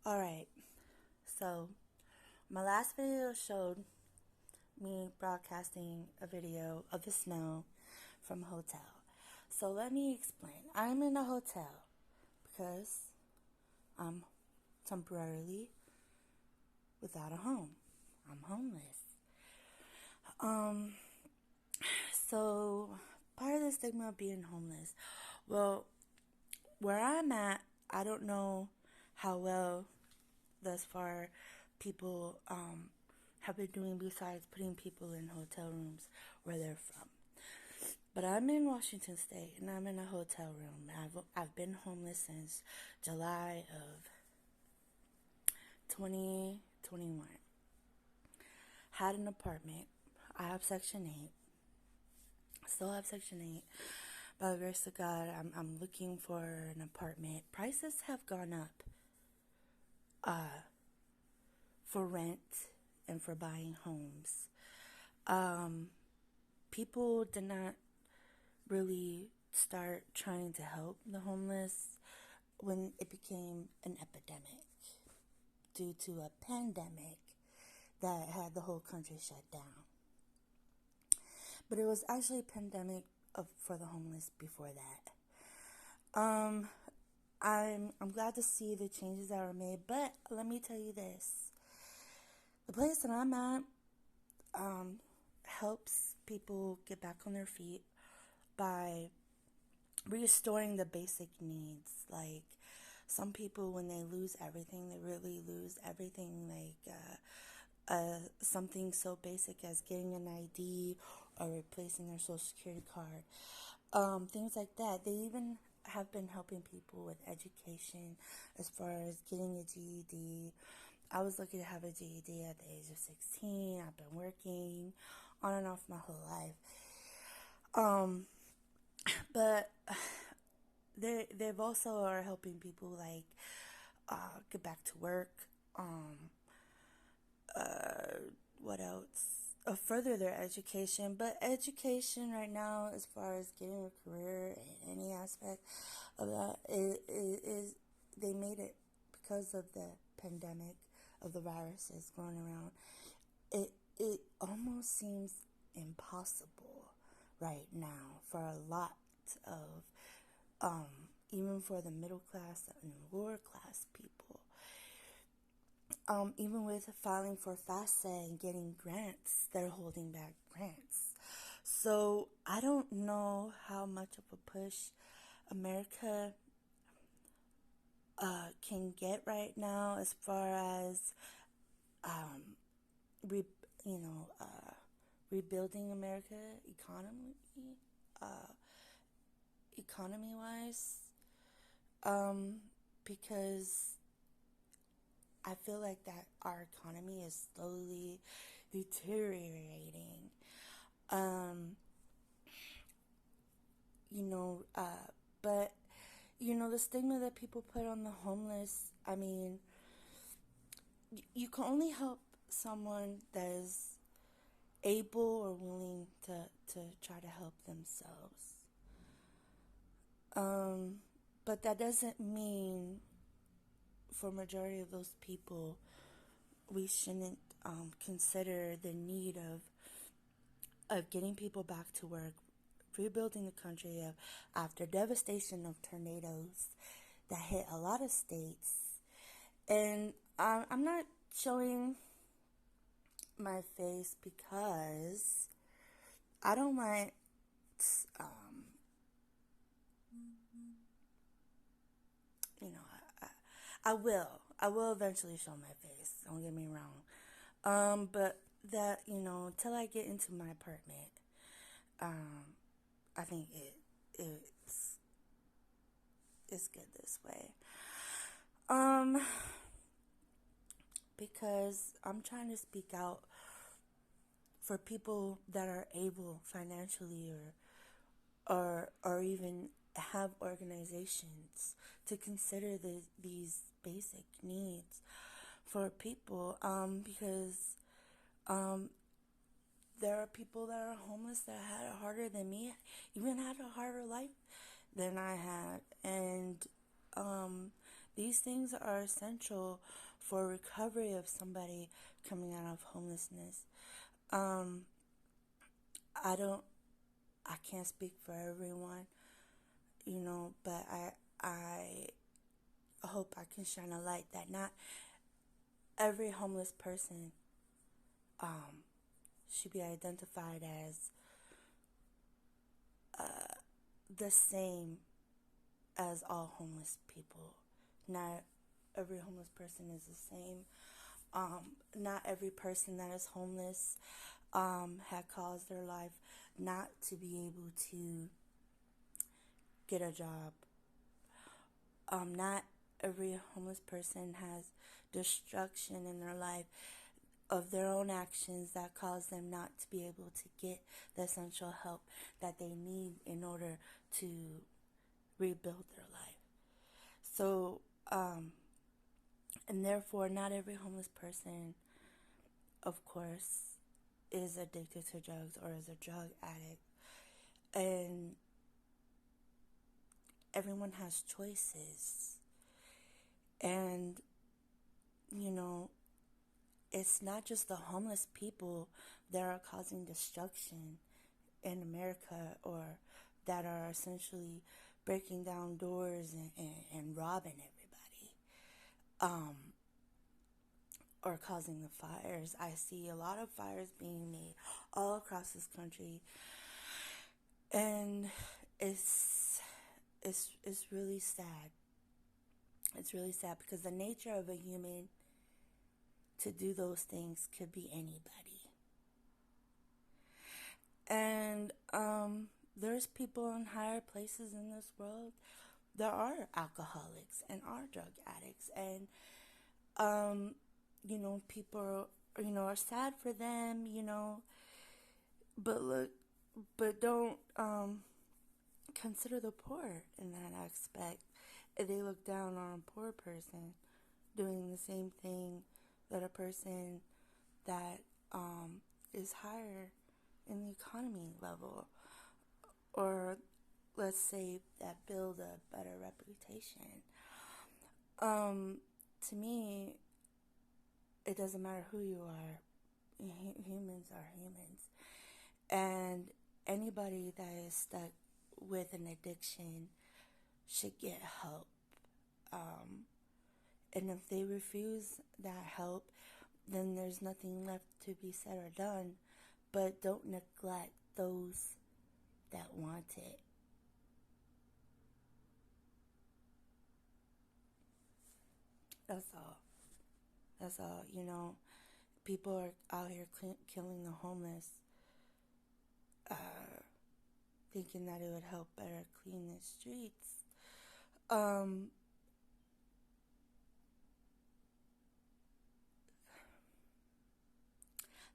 Alright, so my last video showed me broadcasting a video of the snow from a hotel. So let me explain. I'm in a hotel because I'm temporarily without a home. I'm homeless. So part of the stigma of being homeless. Well, where I'm at, I don't know how well thus far people have been doing besides putting people in hotel rooms where they're from. But I'm in Washington State and I'm in a hotel room. I've been homeless since July of 2021. Had an apartment. I have Section 8. Still have Section 8. By the grace of God, I'm looking for an apartment. Prices have gone up for rent and for buying homes. People did not really start trying to help the homeless when it became an epidemic due to a pandemic that had the whole country shut down. But it was actually a pandemic for the homeless before that. I'm glad to see the changes that were made, but let me tell you this. The place that I'm at helps people get back on their feet by restoring the basic needs. Like, some people, when they lose everything, they really lose everything. Like, something so basic as getting an ID or replacing their social security card. Things like that. They even have been helping people with education as far as getting a GED. I was lucky to have a GED at the age of 16. I've been working on and off my whole life. But they've also are helping people like get back to work. What else? Further their education. But education right now, as far as getting a career in any aspect of that, is they made it because of the pandemic of the viruses going around. It almost seems impossible right now for a lot of even for the middle class and lower class people. Even with filing for FAFSA and getting grants, they're holding back grants. So I don't know how much of a push America can get right now as far as rebuilding America economy wise, because I feel like that our economy is slowly deteriorating. But the stigma that people put on the homeless, I mean, you can only help someone that is able or willing to try to help themselves. But that doesn't mean for majority of those people we shouldn't consider the need of getting people back to work, rebuilding the country after devastation of tornadoes that hit a lot of states. And I'm not showing my face because I don't want I will eventually show my face, don't get me wrong. But that, till I get into my apartment, I think it's good this way. Because I'm trying to speak out for people that are able financially or even have organizations to consider these basic needs for people, because there are people that are homeless that had it harder than me, even had a harder life than I had, and These things are essential for recovery of somebody coming out of homelessness. Um, I don't, I can't speak for everyone, but I hope I can shine a light that not every homeless person should be identified as the same as all homeless people. Not every homeless person is the same. Not every person that is homeless had caused their life not to be able to get a job. Not every homeless person has destruction in their life of their own actions that cause them not to be able to get the essential help that they need in order to rebuild their life. So, and therefore, not every homeless person, of course, is addicted to drugs or is a drug addict. And everyone has choices. And, it's not just the homeless people that are causing destruction in America or that are essentially breaking down doors and robbing everybody or causing the fires. I see a lot of fires being made all across this country, and it's really sad. It's really sad because the nature of a human to do those things could be anybody. And there's people in higher places in this world that are alcoholics and are drug addicts, and people are sad for them, but don't consider the poor in that aspect. They look down on a poor person doing the same thing that a person that is higher in the economy level, or let's say that build a better reputation. To me, it doesn't matter who you are. Humans are humans. And anybody that is stuck with an addiction should get help. And if they refuse that help, then there's nothing left to be said or done. But don't neglect those that want it. That's all. That's all. People are out here killing the homeless, thinking that it would help better clean the streets.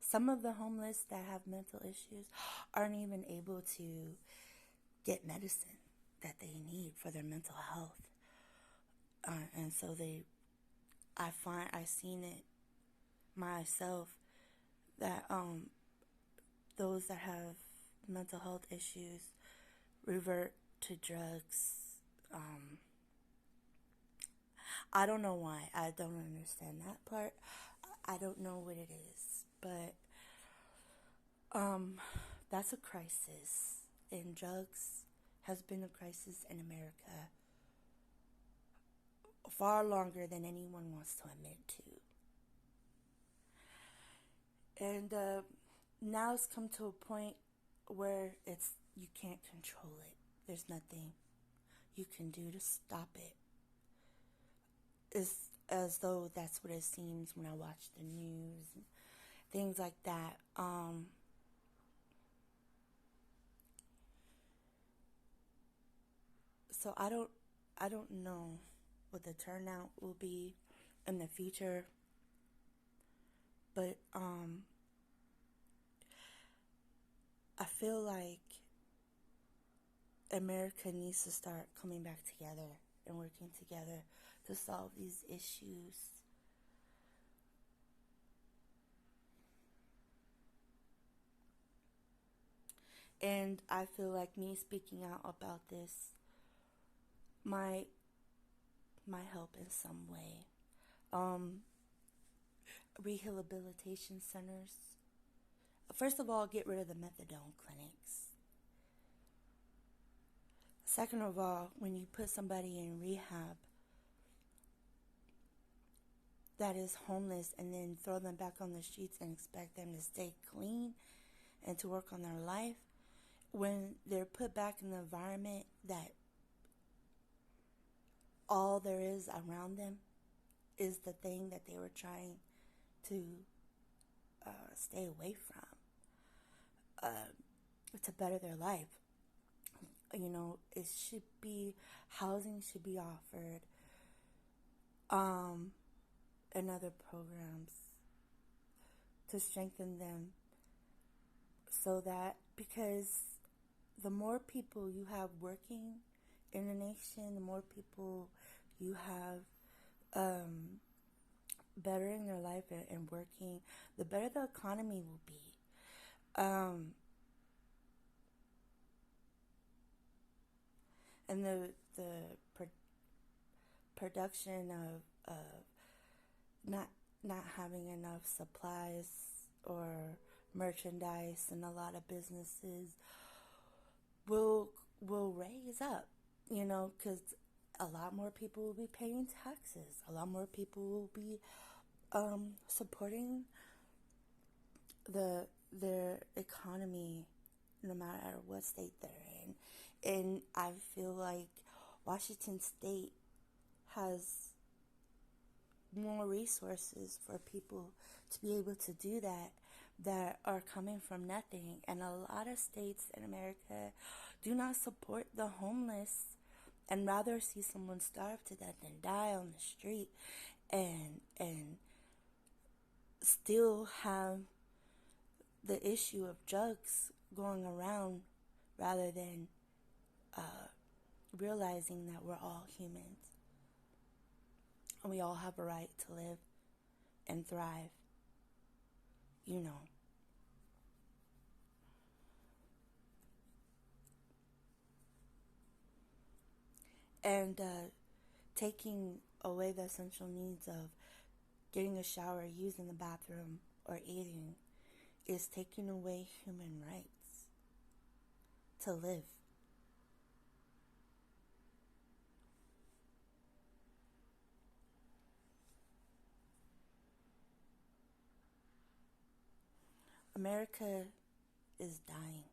Some of the homeless that have mental issues aren't even able to get medicine that they need for their mental health. And so I've seen it myself that those that have mental health issues revert to drugs. I don't know why. I don't understand that part. I don't know what it is, but that's a crisis. And drugs has been a crisis in America far longer than anyone wants to admit to. And now it's come to a point where you can't control it. There's nothing you can do to stop it. It's as though that's what it seems when I watch the news and things like that. So I don't know what the turnout will be in the future, but I feel like America needs to start coming back together and working together to solve these issues. And I feel like me speaking out about this might might help in some way. Um, Rehabilitation centers. First of all, get rid of the methadone clinics. Second of all, when you put somebody in rehab that is homeless and then throw them back on the streets and expect them to stay clean and to work on their life, when they're put back in the environment that all there is around them is the thing that they were trying to stay away from, to better their life. You know, it should be, housing should be offered, and other programs to strengthen them, so that, because the more people you have working in the nation, the more people you have bettering their life and working, the better the economy will be. And the production of not having enough supplies or merchandise in a lot of businesses will raise up, you know, because a lot more people will be paying taxes. A lot more people will be supporting their economy, no matter what state they're in. And I feel like Washington State has more resources for people to be able to do that are coming from nothing. And a lot of states in America do not support the homeless and rather see someone starve to death than die on the street, and still have the issue of drugs going around, rather than realizing that we're all humans and we all have a right to live and thrive, you know. And taking away the essential needs of getting a shower, using the bathroom, or eating is taking away human rights to live. America is dying.